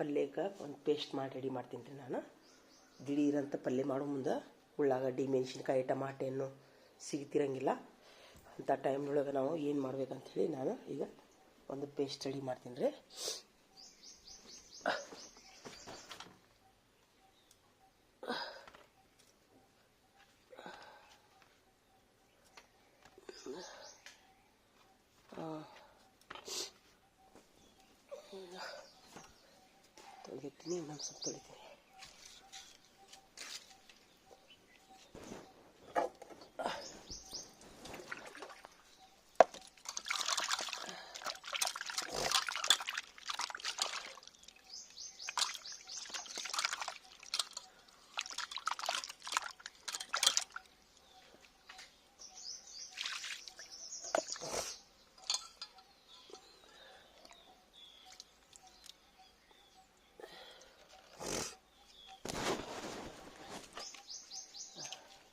ಪಲ್ಯಕ್ಕೆ ಒಂದು ಪೇಸ್ಟ್ ಮಾಡಿ ರೆಡಿ ಮಾಡ್ತೀನಿ ರೀ ನಾನು. ದಿಢೀರಂತ ಪಲ್ಯ ಮಾಡೋ ಮುಂದೆ ಉಳ್ಳಾಗಡ್ಡಿ, ಮೆಣಸಿನ್ಕಾಯಿ, ಟಮಾಟೆ ಹಣ್ಣು ಸಿಗ್ತಿರಂಗಿಲ್ಲ. ಅಂಥ ಟೈಮ್ನೊಳಗೆ ನಾವು ಏನು ಮಾಡ್ಬೇಕಂಥೇಳಿ ನಾನು ಈಗ ಒಂದು ಪೇಸ್ಟ್ ರೆಡಿ ಮಾಡ್ತೀನಿ ರೀ. ತೊಳೆದಿರ್ತೀನಿ, ಇನ್ನೊಂದು ಸ್ವಲ್ಪ ತೊಳಿತೀನಿ.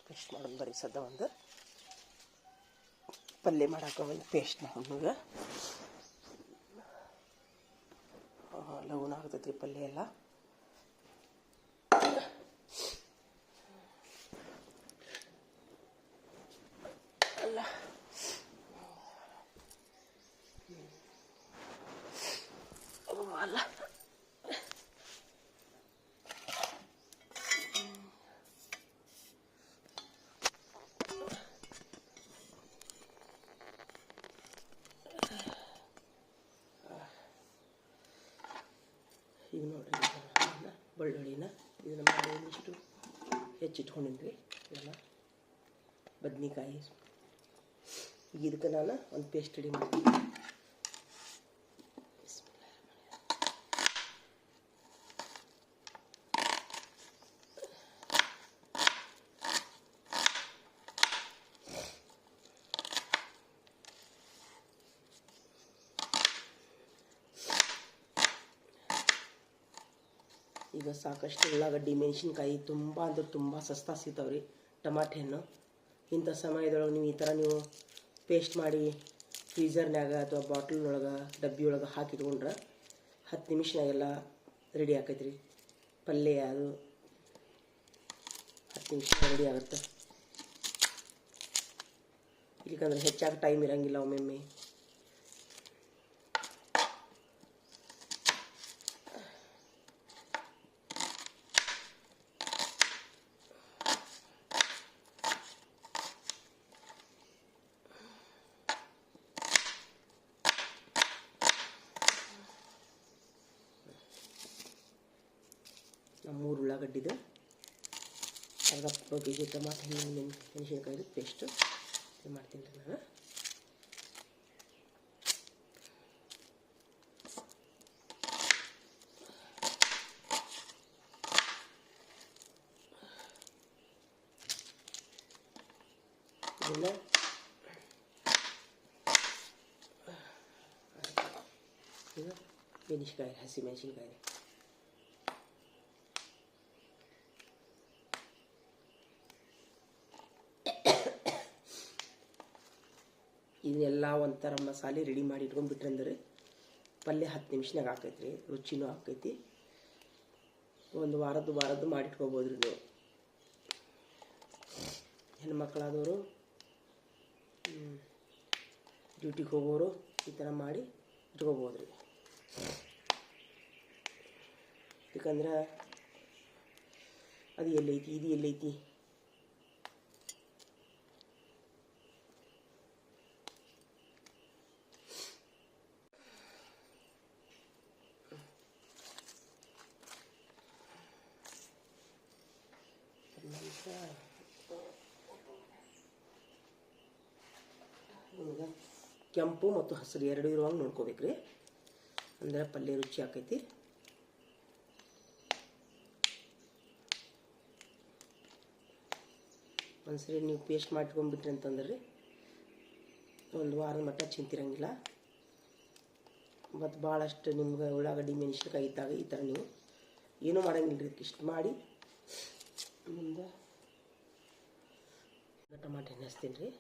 ಪೇಸ್ಟ್ ಮಾಡೋದು ಬರೀ ಸದ್ದ ಒಂದು ಪಲ್ಯ ಮಾಡಾಕ ಒಂದು ಪೇಸ್ಟ್ ಮಾಡೋದು ಲಗುನ ಆಗ್ತೈತಿ ಪಲ್ಯ ಎಲ್ಲ. ಅಲ್ಲ ಅಲ್ಲ ಈಗ ನೋಡ್ರಿ, ಬೆಳ್ಳುಳ್ಳಿನ ಇದನ್ನು ಮಾಡಿ ಒಂದಿಷ್ಟು ಹೆಚ್ಚಿಟ್ಕೊಂಡಿದ್ವಿ. ಎಲ್ಲ ಬದ್ನಿಕಾಯಿ, ಈಗ ಇದಕ್ಕೆ ನಾನು ಒಂದು ಪೇಸ್ಟ್ ರೆಡಿ ಮಾಡ್ತೀನಿ. ಈಗ ಸಾಕಷ್ಟು ಉಳ್ಳಾಗಡ್ಡಿ, ಮೆಣಸಿನ್ಕಾಯಿ ತುಂಬ ಅಂದ್ರೆ ತುಂಬ ಸಸ್ತಾ ಸಿಗ್ತಾವ್ರಿ. ಟಮಾಟೆ ಹಣ್ಣು ಇಂಥ ಸಮಯದೊಳಗೆ ನೀವು ಈ ಥರ ನೀವು ಪೇಸ್ಟ್ ಮಾಡಿ ಫ್ರೀಝರ್ನಾಗ ಅಥವಾ ಬಾಟ್ಲ್ನೊಳಗೆ, ಡಬ್ಬಿಯೊಳಗೆ ಹಾಕಿಟ್ಕೊಂಡ್ರೆ 10 ನಿಮಿಷನಾಗೆಲ್ಲ ರೆಡಿ ಆಕೈತೆ ರೀ ಪಲ್ಯ. ಅದು 10 ನಿಮಿಷ ರೆಡಿ ಆಗುತ್ತೆ. ಇಲ್ಲಿಕಂದ್ರೆ ಹೆಚ್ಚಾಗಿ ಟೈಮ್ ಇರೋಂಗಿಲ್ಲ ಒಮ್ಮೊಮ್ಮೆ. ನಮ್ಮ 3 ಉಳ್ಳಾಗಡ್ಡಿದು, ಅರ್ಧ ಕೆಜಿ ಟಮಾಟೆ ಹಣ್ಣು, ಮೆಣಸಿನ್ಕಾಯಿದು ಪೇಸ್ಟು ಮಾಡ್ತೀನಿ ರೀ ನಾನು. ಇದನ್ನು ಇದು ಮೆಣಸಿನ್ಕಾಯಿ, ಹಸಿ ಮೆಣಸಿನ್ಕಾಯಿ ಇದನ್ನೆಲ್ಲ ಒಂಥರ ಮಸಾಲೆ ರೆಡಿ ಮಾಡಿ ಇಟ್ಕೊಂಡ್ಬಿಟ್ರೆ ಅಂದ್ರೆ ಪಲ್ಯ 10 ನಿಮಿಷನಾಗ ಆಕೈತಿ ರೀ. ರುಚಿನೂ ಆಕೈತಿ. ಒಂದು ವಾರದ್ದು ಮಾಡಿಟ್ಕೋಬೋದು ರೀ ನೀವು. ಹೆಣ್ಮಕ್ಳಾದವರು, ಡ್ಯೂಟಿಗೆ ಹೋಗೋರು ಈ ಥರ ಮಾಡಿ ಇಟ್ಕೋಬೋದು ರೀ. ಯಾಕಂದ್ರೆ ಅದು ಎಲ್ಲೈತಿ, ಇದು ಎಲ್ಲೈತಿ ಕೆಂಪು ಮತ್ತು ಹಸಿರು ಎರಡು ಇರುವಾಗ ನೋಡ್ಕೋಬೇಕ್ರಿ, ಅಂದ್ರೆ ಪಲ್ಯ ರುಚಿ ಆಕೈತಿ. ಒಂದ್ಸರಿ ನೀವು ಪೇಸ್ಟ್ ಮಾಡ್ಕೊಂಡ್ಬಿಟ್ರಿ ಅಂತಂದ್ರೆ ಒಂದು ವಾರದ ಮಟ್ಟ ಚಿಂತಿರಂಗಿಲ್ಲ. ಮತ್ತು ಭಾಳಷ್ಟು ನಿಮ್ಗೆ ಉಳ್ಳಾಗಡ್ಡಿ, ಮೆಣಸಿನ್ಕಾಯಿ ಇದ್ದಾಗ ಈ ಥರ ನೀವು ಏನೂ ಮಾಡೋಂಗಿಲ್ಲ ರೀ. ಇಷ್ಟು ಮಾಡಿ ಮುಂದೆ ಟಮಾಟೆ ಹಣ್ಣು ಹಚ್ತೀನಿ ರೀ.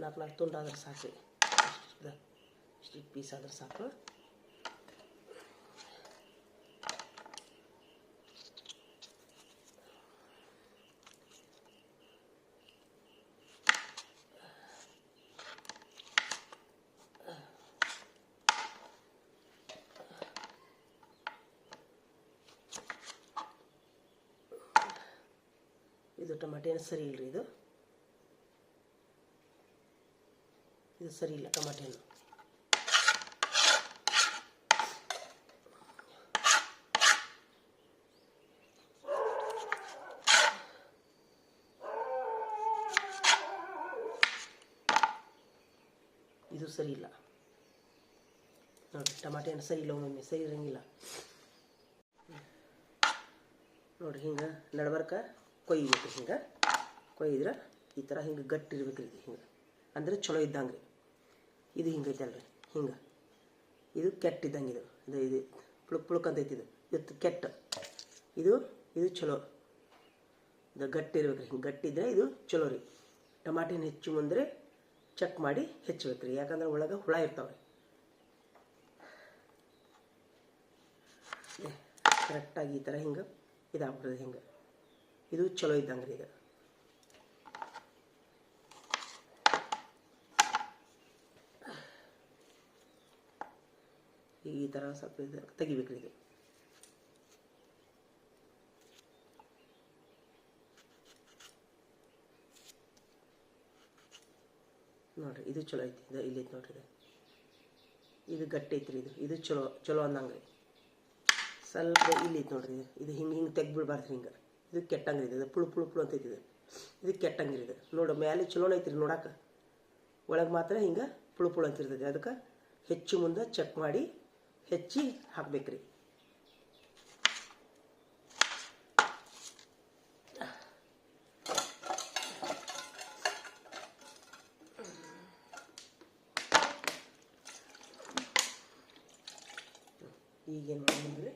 4 ತುಂಡಾದ್ರೆ ಸಾಕು. ಇಷ್ಟು ಪೀಸ್ ಆದ್ರೆ ಸಾಕು. ಇದು ಟೊಮಾಟೊ ಏನು ಸರಿ ಇಲ್ಲರಿ, ಇದು ಸರಿ ಇಲ್ಲ ಟೊಮಾಟೊ ಹಣ್ಣು. ಇದು ಸರಿ ಇಲ್ಲ ನೋಡಿರಿ, ಟೊಮಾಟೊ ಹಣ್ಣು ಸರಿ ಇಲ್ಲ, ಒಮ್ಮೊಮ್ಮೆ ಸರಿ ಇರಂಗಿಲ್ಲ ನೋಡಿರಿ. ಹಿಂಗೆ ನಡ್ಬರ್ಕ ಕೊಯ್ಬೇಕು, ಹಿಂಗೆ ಕೊಯ್ದ್ರೆ ಈ ಥರ ಹಿಂಗೆ ಗಟ್ಟಿ ಇರ್ಬೇಕ್ರಿ. ಇದು ಹಿಂಗೆ ಅಂದರೆ ಚಲೋ ಇದ್ದಂಗೆ ರೀ. ಇದು ಹಿಂಗೆ ಐತಲ್ರಿ, ಹಿಂಗೆ ಇದು ಕೆಟ್ಟಿದ್ದಂಗೆ. ಇದು ಪುಳುಕ್ ಪುಳುಕ್ ಅಂತೈತಿ. ಇದು ಕೆಟ್ಟ, ಇದು ಚಲೋ. ಇದು ಗಟ್ಟಿ ಇರ್ಬೇಕ್ರಿ. ಹಿಂಗೆ ಗಟ್ಟಿ ಇದ್ದರೆ ಇದು ಚಲೋ ರೀ. ಟಮಾಟಿನ ಹೆಚ್ಚು ಮುಂದೆ ಚೆಕ್ ಮಾಡಿ ಹೆಚ್ಚಬೇಕು ರೀ, ಯಾಕಂದ್ರೆ ಒಳಗೆ ಹುಳ ಇರ್ತಾವೆ ರೀ. ಕರೆಕ್ಟಾಗಿ ಈ ಥರ ಹಿಂಗೆ ಇದಾಗ್ಬಿಡ್ತದೆ. ಹಿಂಗೆ ಇದು ಚಲೋ ಇದ್ದಂಗೆ ರೀ. ಇದು ಈ ಥರ ಸ್ವಲ್ಪ ಇದು ತೆಗಿಬೇಕ್ರಿ. ಇದು ನೋಡಿರಿ, ಇದು ಚಲೋ ಐತಿ. ಇದು ಇಲ್ಲಿ ಐತಿ ನೋಡ್ರಿ. ಇದು ಗಟ್ಟಿ ಐತ್ರಿ. ಇದು ಚಲೋ ಅಂದಂಗೆ ರೀ. ಸ್ವಲ್ಪ ಇಲ್ಲಿ ಐತಿ ನೋಡ್ರಿ. ಇದು ಹಿಂಗೆ ತೆಗ್ಬಿಡ್ಬಾರ್ದು. ಹಿಂಗೆ ಇದು ಕೆಟ್ಟಂಗೆ ಇದು ಪುಳು ಪುಳು ಪುಳು ಅಂತೈತಿ. ಇದು ಕೆಟ್ಟಂಗೆ ಇದು ನೋಡು. ಮೇಲೆ ಚಲೋನ ಐತ್ರಿ ನೋಡಕ್ಕೆ, ಒಳಗೆ ಮಾತ್ರ ಹಿಂಗೆ ಪುಳು ಪುಳು ಅಂತಿರ್ತೈತಿ. ಅದಕ್ಕೆ ಹೆಚ್ಚು ಮುಂದೆ ಚೆಕ್ ಮಾಡಿ ಹೆಚ್ಚಿ ಹಾಕ್ಬೇಕ್ರಿ. ಈಗೇನು ಮಾಡಿದ್ರೆ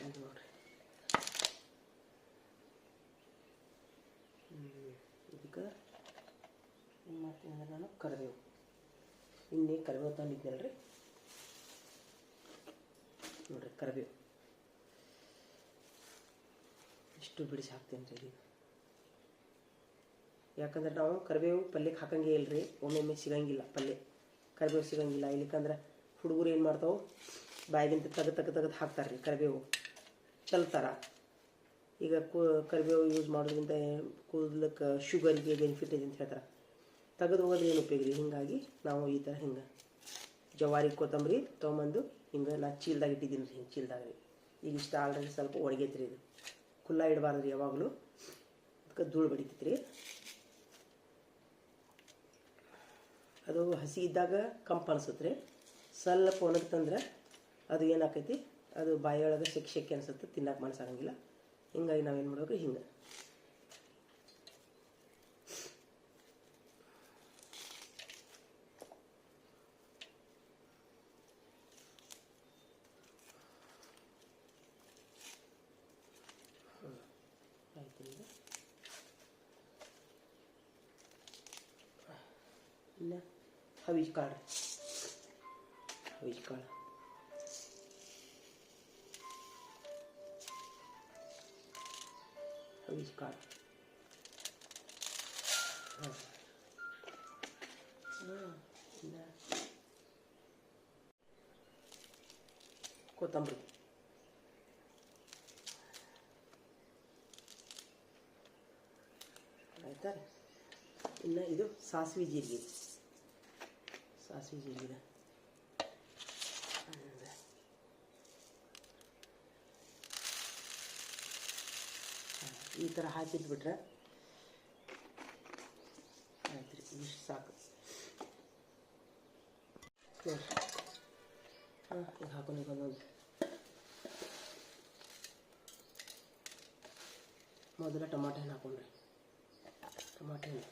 ಇದು ನೋಡ್ರಿ, ಇದಕ್ಕೆ ಏನು ಮಾಡ್ತೀನಿ ಅಂದ್ರೆ ನಾನು ಕರಿಬೇವು, ಇನ್ನೇ ಕರಿಬೇವು ತಂದಿದ್ನಲ್ರಿ ನೋಡ್ರಿ. ಕರಿಬೇವು ಇಷ್ಟು ಬಿಡಿಸಿ ಹಾಕ್ತೀನಿ ರೀ. ಯಾಕಂದ್ರೆ ನಾವು ಕರಿಬೇವು ಪಲ್ಯಕ್ಕೆ ಹಾಕಂಗೇ ಇಲ್ಲರಿ, ಒಮ್ಮೊಮ್ಮೆ ಸಿಗಂಗಿಲ್ಲ ಪಲ್ಯ, ಕರಿಬೇವು ಸಿಗಂಗಿಲ್ಲ. ಇಲ್ಲಿಕಂದ್ರೆ ಹುಡುಗರು ಏನು ಮಾಡ್ತಾವೆ, ಬಾಯಿಗಿಂತ ತೆಗೆದು ಹಾಕ್ತಾರೆ ರೀ ಕರಿಬೇವು, ಚಲ್ತಾರ. ಈಗ ಕರಿಬೇವು ಯೂಸ್ ಮಾಡೋದ್ರಿಂದ ಕೂದಲಕ್ಕೆ ಶುಗರ್ಗೆ ಬೆನಿಫಿಟ್ ಇದೆ ಅಂತ ಹೇಳ್ತಾರೆ. ತೆಗೆದು ಹೋಗೋದು ಏನು ಉಪಯೋಗ ರೀ. ಹೀಗಾಗಿ ನಾವು ಈ ಥರ ಹಿಂಗೆ ಜವಾರಿ ಕೊತ್ತಂಬರಿ ತೊಗೊಂಬಂದು ಹಿಂಗೆ ನಾ ಚೀಲ್ದಾಗ ಇಟ್ಟಿದ್ದೀನಿ ರೀ. ಹಿಂಗೆ ಚೀಲ್ದಾಗ ರೀ. ಈಗ ಇಷ್ಟ ಆಲ್ರೆಡಿ ಸ್ವಲ್ಪ ಒಣಗೈತೆ ರೀ. ಇದು ಕುಲ್ಲ ಇಡಬಾರ್ದು ರೀ ಯಾವಾಗಲೂ, ಅದಕ್ಕೆ ಧೂಳು ಬಡಿತೈತೆ ರೀ. ಅದು ಹಸಿ ಇದ್ದಾಗ ಕಂಪು ಅನಿಸುತ್ತೆ ರೀ. ಸ್ವಲ್ಪ ಒಣಗ್ತಂದ್ರೆ ಅದು ಏನಾಕೈತಿ, ಅದು ಬಾಯಿಯೊಳಗೆ ಸೆಕೆ ಅನಿಸುತ್ತೆ, ತಿನ್ನಕ್ಕೆ ಮನಸ್ಸಾಗಂಗಿಲ್ಲ. ಹಿಂಗಾಗಿ ನಾವೇನು ಮಾಡ್ಬೇಕು, ಹಿಂಗೆ ಆಯ್ತು. ಇನ್ನು ಹವೀಜ್ ಕಾಳು ಕೊತ್ತಂಬರಿ, ಆಯ್ತಾ. ಇನ್ನು ಇದು ಸಾಸಿವೆ ಜೀರಿಗೆ ಈ ಥರ ಹಾಕಿಟ್ಬಿಟ್ರೆ ಆಯ್ತು ರೀ. ಇಷ್ಟು ಸಾಕು ನೋಡಿ. ಈಗ ಹಾಕೊಂಡು ಒಂದೊಂದು ಮೊದಲ ಟಮಾಟೆ ಹಣ್ಣು ಹಾಕೊಂಡ್ರಿ. ಟಮಾಟೆ ಹಣ್ಣು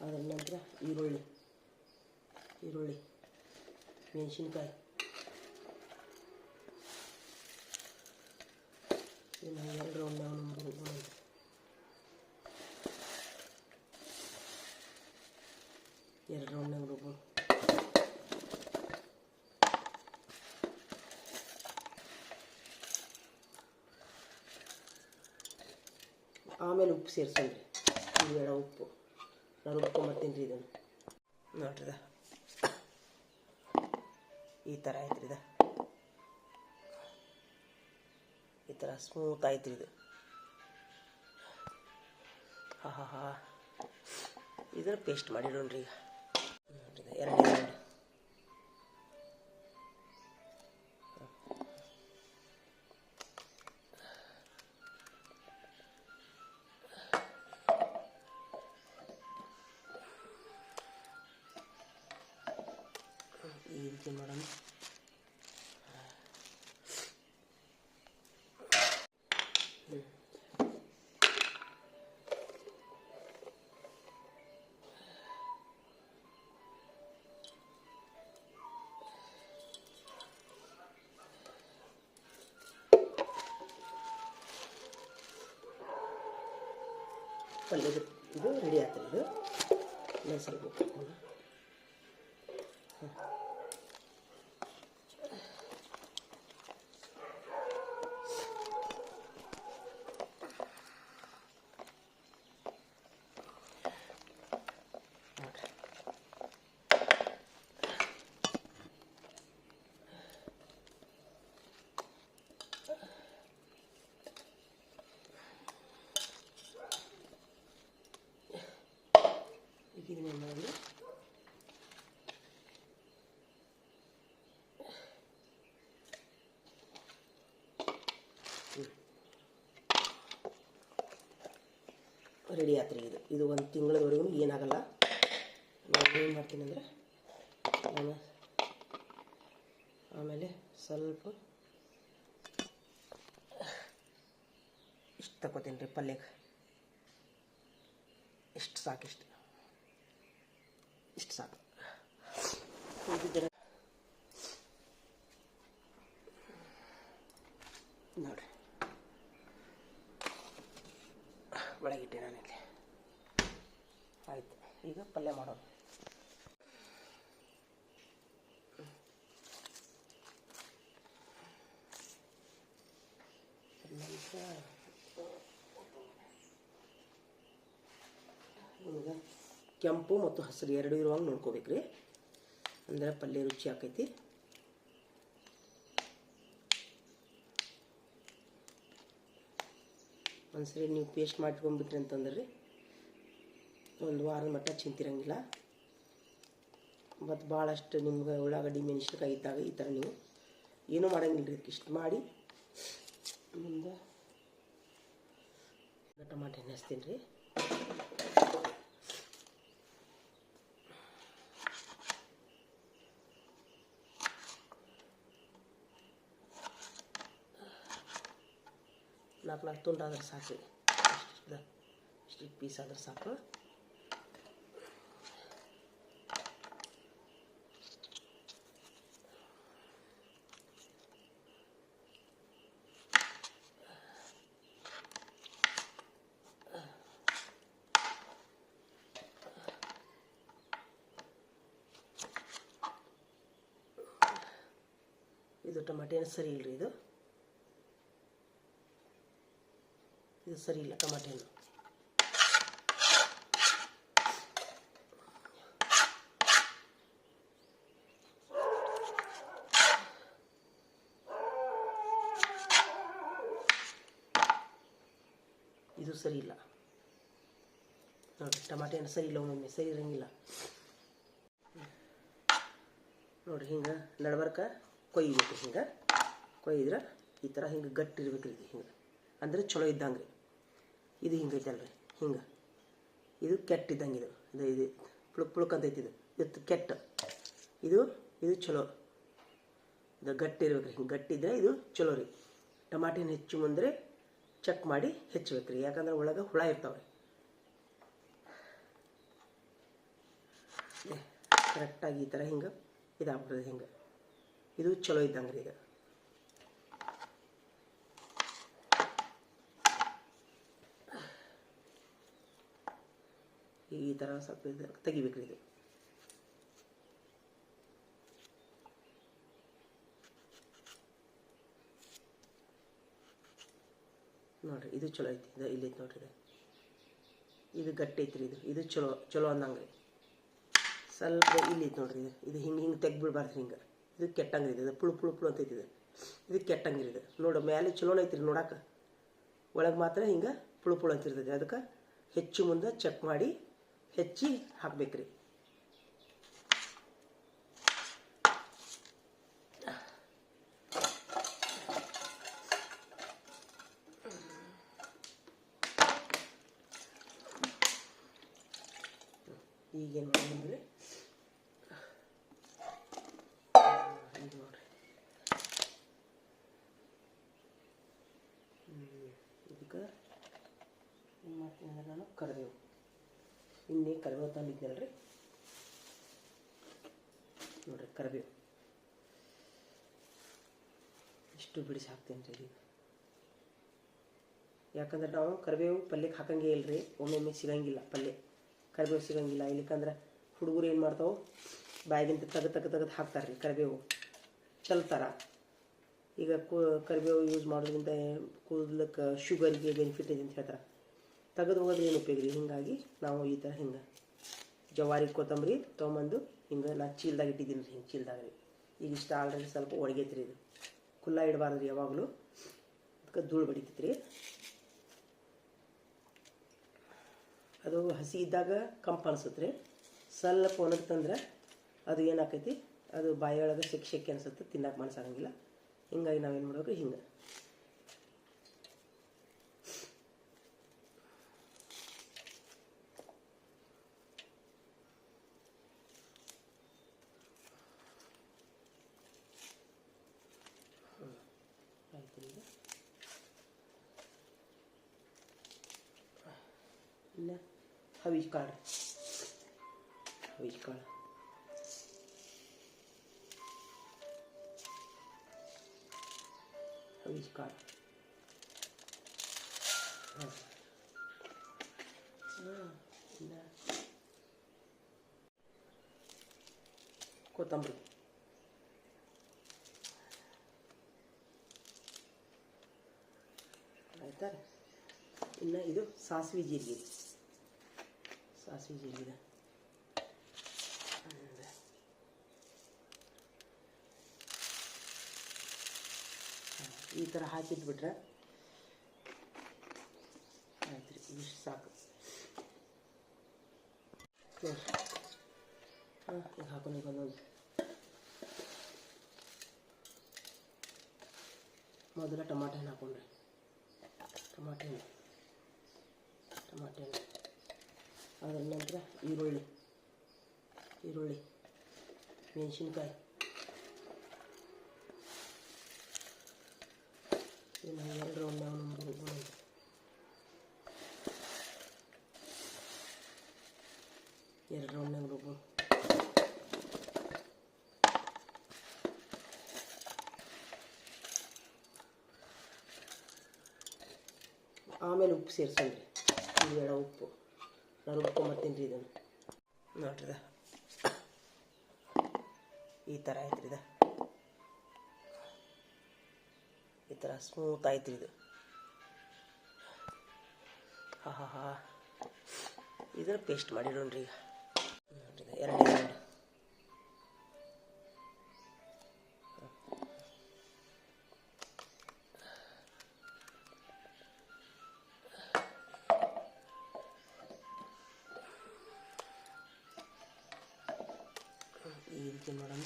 ಅದರ ನಂತರ ಈರುಳ್ಳಿ, ಮೆಣಸಿನ್ಕಾಯಿ, ಇನ್ನು 2 ರೌಂಡ್ ಆಮೇಲೆ ಉಪ್ಪು ಸೇರಿಸೋಣ್ರಿ. ಈ ಬೇಡ ಉಪ್ಪು, ನಾನು ರುಬ್ಕೊಂಬರ್ತೀನಿ ರೀ ಇದನ್ನು. ನೋಡ್ರಿ ಈ ಥರ ಆಯ್ತು ರೀ, ಈ ಥರ ಸ್ಮೂತ್ ಆಯ್ತು ರೀ ಇದು. ಹಾ ಇದನ್ನು ಪೇಸ್ಟ್ ಮಾಡಿಡೋಣ್ರಿ ಈಗ. ನೋಡ್ರಿ ಎರಡನೇ ನೋಡಿ, ಈ ರೀತಿ ಮಾಡೋಣ. ಪಲ್ಯದ ಇದು ರೆಡಿ ಆಗ್ತದೆ. ಇದು ನೆನೆಸಬೇಕು. ಇದನ್ನೇನು ಮಾಡಿ ರೆಡಿ ಆತ್ರಿ. ಇದು ಒಂದು ತಿಂಗಳವರೆಗೂ ಏನಾಗಲ್ಲ. ನಾನು ಏನು ಮಾಡ್ತೀನಿ ಅಂದರೆ, ನಾನು ಆಮೇಲೆ ಸ್ವಲ್ಪ ಇಷ್ಟು ತಗೋತೀನಿ ರೀ ಪಲ್ಯಕ್ಕೆ. ಇಷ್ಟು ಸಾಕು, ಇಷ್ಟು ಸಾಕು. ನೋಡ್ರಿ ಒಳಗಿಟ್ಟೆ ನಾನಿಲ್ಲಿ. ಆಯಿತು, ಈಗ ಪಲ್ಯ ಮಾಡೋದು. ಈಗ ಕೆಂಪು ಮತ್ತು ಹಸಿರು ಎರಡು ಇರುವಾಗ ನೋಡ್ಕೋಬೇಕ್ರಿ, ಅಂದರೆ ಪಲ್ಯ ರುಚಿ ಆಕೈತಿ. ಒಂದ್ಸರಿ ನೀವು ಪೇಸ್ಟ್ ಮಾಡ್ಕೊಂಡ್ಬಿಟ್ರಿ ಅಂತಂದ್ರೆ ರೀ ಒಂದು ವಾರದ ಮಟ್ಟ ಚಿಂತಿರಂಗಿಲ್ಲ. ಮತ್ತು ಭಾಳಷ್ಟು ನಿಮ್ಗೆ ಉಳ್ಳಾಗಡ್ಡಿ ಮೆಣಸಿನ್ಕಾಯಿ ಇದ್ದಾಗ ಈ ಥರ ನೀವು ಏನೂ ಮಾಡೋಂಗಿಲ್ಲ ರೀ. ಇಷ್ಟು ಮಾಡಿ ಮುಂದೆ ಟಮಾಟೆ ನೆನೆಸ್ತೀನಿ ರೀ. ನಾಲ್ಕು ತುಂಡು ಆದ್ರೆ ಸಾಕು ರೀ, ಇಷ್ಟು ಪೀಸ್ ಆದ್ರೆ ಸಾಕು. ಇದು ಟಮಾಟೆ ಸರಿ ಇಲ್ಲರಿ, ಇದು ಸರಿ ಇಲ್ಲ ಟಮಾಟೆನು. ಇದು ಸರಿ ಇಲ್ಲ ನೋಡಿರಿ, ಟಮಾಟೆನು ಸರಿ ಇಲ್ಲ, ಒಮ್ಮೊಮ್ಮೆ ಸರಿ ಇರಂಗಿಲ್ಲ ನೋಡಿರಿ. ಹಿಂಗೆ ನಡ್ಬರ್ಕ ಕೊಯ್ಬೇಕು, ಹಿಂಗೆ ಕೊಯ್ದ್ರೆ ಈ ಥರ ಹಿಂಗೆ ಗಟ್ಟಿ ಇರ್ಬೇಕ್ರಿ. ಇದು ಹಿಂಗೆ ಅಂದರೆ ಚಲೋ ಇದ್ದಂಗೆ ರೀ. ಇದು ಹಿಂಗೈತಲ್ರಿ, ಹಿಂಗೆ ಇದು ಕೆಟ್ಟಿದ್ದಂಗೆ. ಇದು ಪುಳುಕ್ ಪುಳುಕ್ ಅಂತೈತಿ. ಇದು ಕೆಟ್ಟ, ಇದು ಚಲೋ. ಇದು ಗಟ್ಟಿ ಇರ್ಬೇಕ್ರಿ, ಹಿಂಗೆ ಗಟ್ಟಿ ಇದ್ದರೆ ಇದು ಚಲೋ ರೀ. ಟಮಾಟಿನ ಹೆಚ್ಚು ಮುಂದರೆ ಚೆಕ್ ಮಾಡಿ ಹೆಚ್ಚಬೇಕು ರೀ, ಯಾಕಂದ್ರೆ ಒಳಗೆ ಹುಳ ಇರ್ತಾವೆ. ಕರೆಕ್ಟಾಗಿ ಈ ಥರ ಹಿಂಗೆ ಇದಾಗ್ಬಿಡ್ತದೆ. ಹಿಂಗೆ ಇದು ಚಲೋ ಇದ್ದಂಗೆ ರೀ. ಇದು ಈ ಥರ ಸ್ವಲ್ಪ ತೆಗಿಬೇಕ್ರಿ. ಇದು ನೋಡಿರಿ, ಇದು ಚಲೋ ಐತಿ. ಇದು ಇಲ್ಲೈತಿ ನೋಡ್ರಿ. ಇದು ಇದು ಗಟ್ಟಿ ಐತ್ರಿ. ಇದು ಚಲೋ ಚಲೋ ಅಂದಂಗೆ ರೀ. ಸ್ವಲ್ಪ ಇಲ್ಲಿ ಐತೆ ನೋಡ್ರಿ. ಇದು ಹಿಂಗೆ ತೆಗ್ಬಿಡ್ಬಾರ್ದು. ಹಿಂಗೆ ಇದು ಕೆಟ್ಟಂಗೆ ಇದು ಪುಳು ಪುಳು ಪುಳು ಅಂತೈತಿ. ಇದು ಕೆಟ್ಟಂಗೆ ಇದು ನೋಡು. ಮೇಲೆ ಚಲೋನ ಐತ್ರಿ ನೋಡಕ್ಕೆ, ಒಳಗೆ ಮಾತ್ರ ಹಿಂಗೆ ಪುಳು ಪುಳು ಅಂತಿರ್ತೈತಿ. ಅದಕ್ಕೆ ಹೆಚ್ಚು ಮುಂದೆ ಚೆಕ್ ಮಾಡಿ ಹೆಚ್ಚಿ ಹಾಕ್ಬೇಕ್ರಿ. ಈಗೇನು ಮಾಡೋದಂದ್ರೆ ಇದು ನೋಡ್ರಿ, ಇದಕ್ಕೆ ಏನು ಮಾಡ್ತೀನಿ ಅಂದ್ರೆ ನಾನು ಕರಿಬೇವು, ಇನ್ನೇ ಕರಿಬೇವು ತಂದಿದ್ನಲ್ರಿ ನೋಡ್ರಿ. ಕರಿಬೇವು ಇಷ್ಟು ಬಿಡಿಸಿ ಹಾಕ್ತೇನೆ ರೀ. ಈಗ ಯಾಕಂದ್ರೆ ನಾವು ಕರಿಬೇವು ಪಲ್ಯಕ್ಕೆ ಹಾಕಂಗೇ ಇಲ್ಲರಿ, ಒಮ್ಮೊಮ್ಮೆ ಸಿಗಂಗಿಲ್ಲ ಪಲ್ಯ, ಕರಿಬೇವು ಸಿಗಂಗಿಲ್ಲ. ಇಲ್ಲಿಕಂದ್ರೆ ಹುಡುಗರು ಏನು ಮಾಡ್ತಾವೆ, ಬಾಯಿಗಿಂತ ತೆಗೆದು ಹಾಕ್ತಾರೆ ರೀ ಕರಿಬೇವು, ಚಲ್ತಾರ. ಈಗ ಕರಿಬೇವು ಯೂಸ್ ಮಾಡೋದ್ರಿಂದ ಕೂದಲಕ್ಕೆ ಶುಗರಿಗೆ ಬೆನಿಫಿಟ್ ಇದೆ ಅಂತ ಹೇಳ್ತಾರೆ. ತೆಗೆದು ಹೋಗೋದು ಏನು ಉಪಯೋಗ ರೀ. ಹೀಗಾಗಿ ನಾವು ಈ ಥರ ಹಿಂಗೆ ಜವಾರಿ ಕೊತ್ತಂಬರಿ ತೊಗೊಂಬಂದು ಹಿಂಗೆ ನಾನು ಚೀಲ್ದಾಗ ಇಟ್ಟಿದ್ದೀನಿ ರೀ. ಹಿಂಗೆ ಚೀಲ್ದಾಗ ರೀ. ಈಗ ಇಷ್ಟ ಆಲ್ರೆಡಿ ಸ್ವಲ್ಪ ಒಣಗೈತೆ ರೀ. ಇದು ಕುಲ್ಲ ಇಡಬಾರ್ದು ರೀ ಯಾವಾಗಲೂ, ಅದಕ್ಕೆ ಧೂಳು ಬಡಿತೈತೆ ರೀ. ಅದು ಹಸಿ ಇದ್ದಾಗ ಕಂಪು ಅನಿಸುತ್ತೆ ರೀ. ಸ್ವಲ್ಪ ಒಣಗ್ತಂದ್ರೆ ಅದು ಏನಾಕೈತಿ, ಅದು ಬಾಯಿಯೊಳಗೆ ಸೆಕ್ಕೆ ಅನಿಸುತ್ತೆ, ತಿನ್ನಕ್ಕೆ ಮನಸ್ಸಾಗಂಗಿಲ್ಲ. ಹಿಂಗಾಗಿ ನಾವೇನು ಮಾಡಬೇಕು, ಹಿಂಗೆ ಆಯ್ತು. ಈಗ ಇನ್ನು ಹವಿಜ್ ಕಾಳು ಹವಿಜ್ ಕಾಳು ಹವಿಜ್ ಕಾಳು ಇನ್ನು ಕೊತ್ತಂಬರಿ, ಆಯ್ತಾ. ಇನ್ನು ಇದು ಸಾಸಿವೆ ಜೀರಿಗೆ, ಸಾಸಿವೆ ಜೀರಿಗೆ ಈ ಥರ ಹಾಕಿದ್ಬಿಟ್ರೆ ಆಯ್ತು ರೀ. ಇಷ್ಟು ಸಾಕು ನೋಡಿ. ಈಗ ಹಾಕೊಂಡು ಒಂದೊಂದು ಮೊದಲ ಟಮಾಟೆ ಹಣ್ಣು ಹಾಕೊಂಡ್ರಿ. ಟಮಾಟೆ ಹಣ್ಣು ಅದರ ನಂತರ ಈರುಳ್ಳಿ, ಮೆಣಸಿನ್ಕಾಯಿ, ಇನ್ನು 2 ರೌಂಡ್ ರುಬ್ಬು. ಆಮೇಲೆ ಉಪ್ಪು ಸೇರಿಸೋಣ್ರಿ. ಬೇಡ ಉಪ್ಪು ನಾನು ರುಬ್ಕೊಂಬರ್ತೀನಿ ರೀ. ಇದನ್ನು ನೋಡ್ರಿ, ಈ ಥರ ಆಯ್ತು ರೀ. ಈ ಥರ ಸ್ಮೂತ್ ಆಯ್ತು ರೀ ಇದು. ಹಾ ಇದನ್ನು ಪೇಸ್ಟ್ ಮಾಡಿಡೋಣ್ರಿ. ಈಗ ನೋಡ್ರಿ, 2 ರೌಂಡ್ ಈ ರೀತಿ ಮಾಡೋಣ.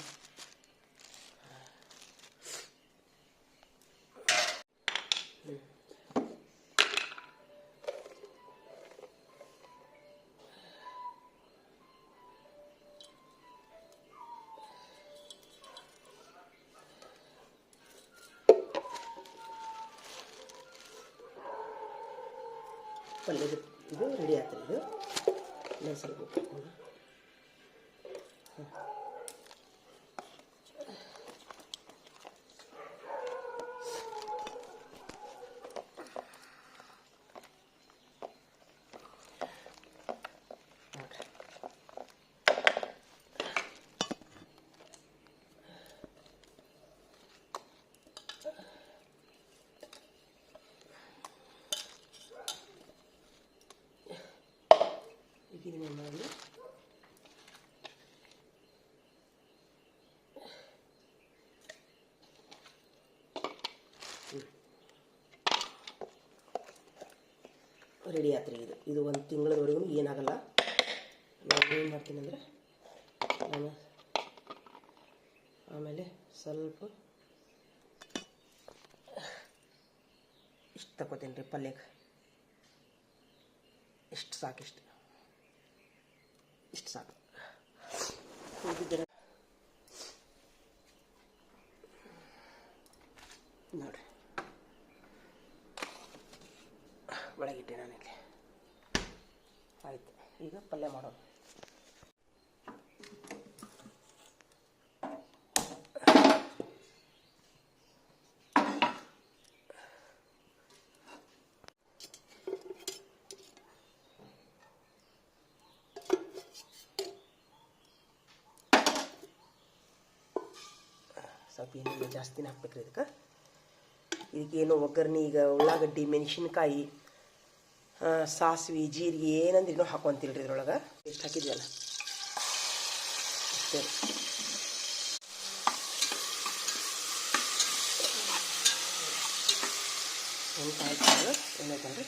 ಪಲ್ಯದ ಇದು ರೆಡಿ ಆಗ್ತದೆ. ಇದು ಇನ್ನೊಂದು ಸ್ವಲ್ಪ ಉಪ್ಪು ಇದಕ್ಕೆ ಇದನ್ನೇನು ಮಾಡಿ ರೆಡಿ ಆತ್ರಿ. ಇದು ಒಂದು ತಿಂಗಳವರೆಗೂ ಏನಾಗಲ್ಲ. ನಾನು ಏನು ಮಾಡ್ತೀನಿ ಅಂದರೆ ನಾನು ಆಮೇಲೆ ಸ್ವಲ್ಪ ಇಷ್ಟು ತಗೋತೀನಿ ರೀ ಪಲ್ಯಕ್ಕೆ. ಇಷ್ಟು ಸಾಕು, ಇಷ್ಟು ಸಾಕು. ಹೀಗಿದ್ದರೆ ನೋಡಿರಿ ಒಳಗಿಟ್ಟೆ ನಾನಿಲ್ಲಿ. ಆಯಿತು, ಈಗ ಪಲ್ಯ ಮಾಡೋಣ. ಸ್ವಲ್ಪ ಏನಿಲ್ಲ, ಜಾಸ್ತಿನೇ ಹಾಕ್ಬೇಕ್ರಿ ಇದಕ್ಕೇನು ಒಗ್ಗರಣೆ. ಈಗ ಉಳ್ಳಾಗಡ್ಡಿ, ಮೆಣಸಿನ್ಕಾಯಿ, ಸಾಸಿವೆ, ಜೀರಿಗೆ ಏನಂದ್ರೆ ಇನ್ನೂ ಹಾಕೊಂತಿಲ್ರಿ ಇದ್ರೊಳಗೆ. ಎಷ್ಟು ಹಾಕಿದ್ವಲ್ಲ ಅಷ್ಟೇ. ಏನಾಯ್ತಂದ್ರೆ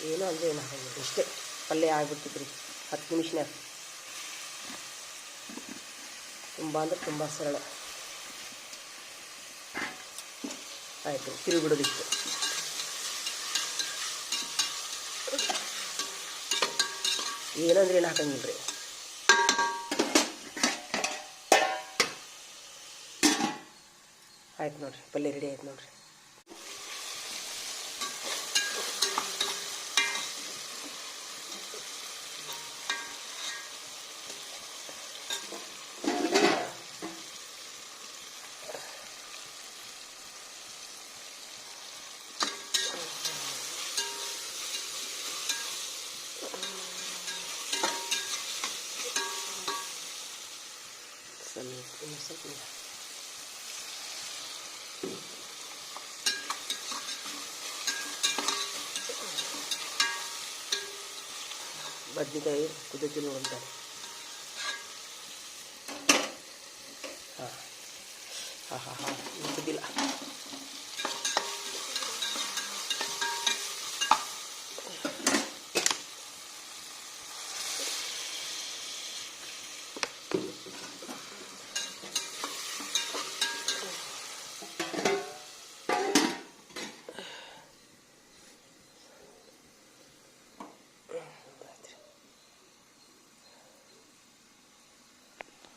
ಏನೋ ಅಂದರೆ ಏನು ಹಾಕೋದು ಇಷ್ಟೇ. ಪಲ್ಯ ಆಗ್ಬಿಡ್ತಿದ್ರಿ 10 ನಿಮಿಷನಾಗ. ತುಂಬ ಅಂದ್ರೆ ತುಂಬ ಸರಳ. ಆಯಿತು, ತಿರುಗಿ ಬಿಡೋದಿತ್ತು. ಏನಂದ್ರೆ ಏನು ಹಾಕಂಗಿಲ್ಲ ರೀ. ಆಯ್ತು ನೋಡಿರಿ, ಪಲ್ಯ ರೆಡಿ ಆಯ್ತು ನೋಡಿರಿ. ಬದ್ನಿಕಾಯಿ ಕುದಕ್ಕೆ ನೋಡ್ತಾರೆ. ಹಾಂ ಹಾಂ ಹಾಂ ಹಾಂ ಕುದಿಲ್ಲ.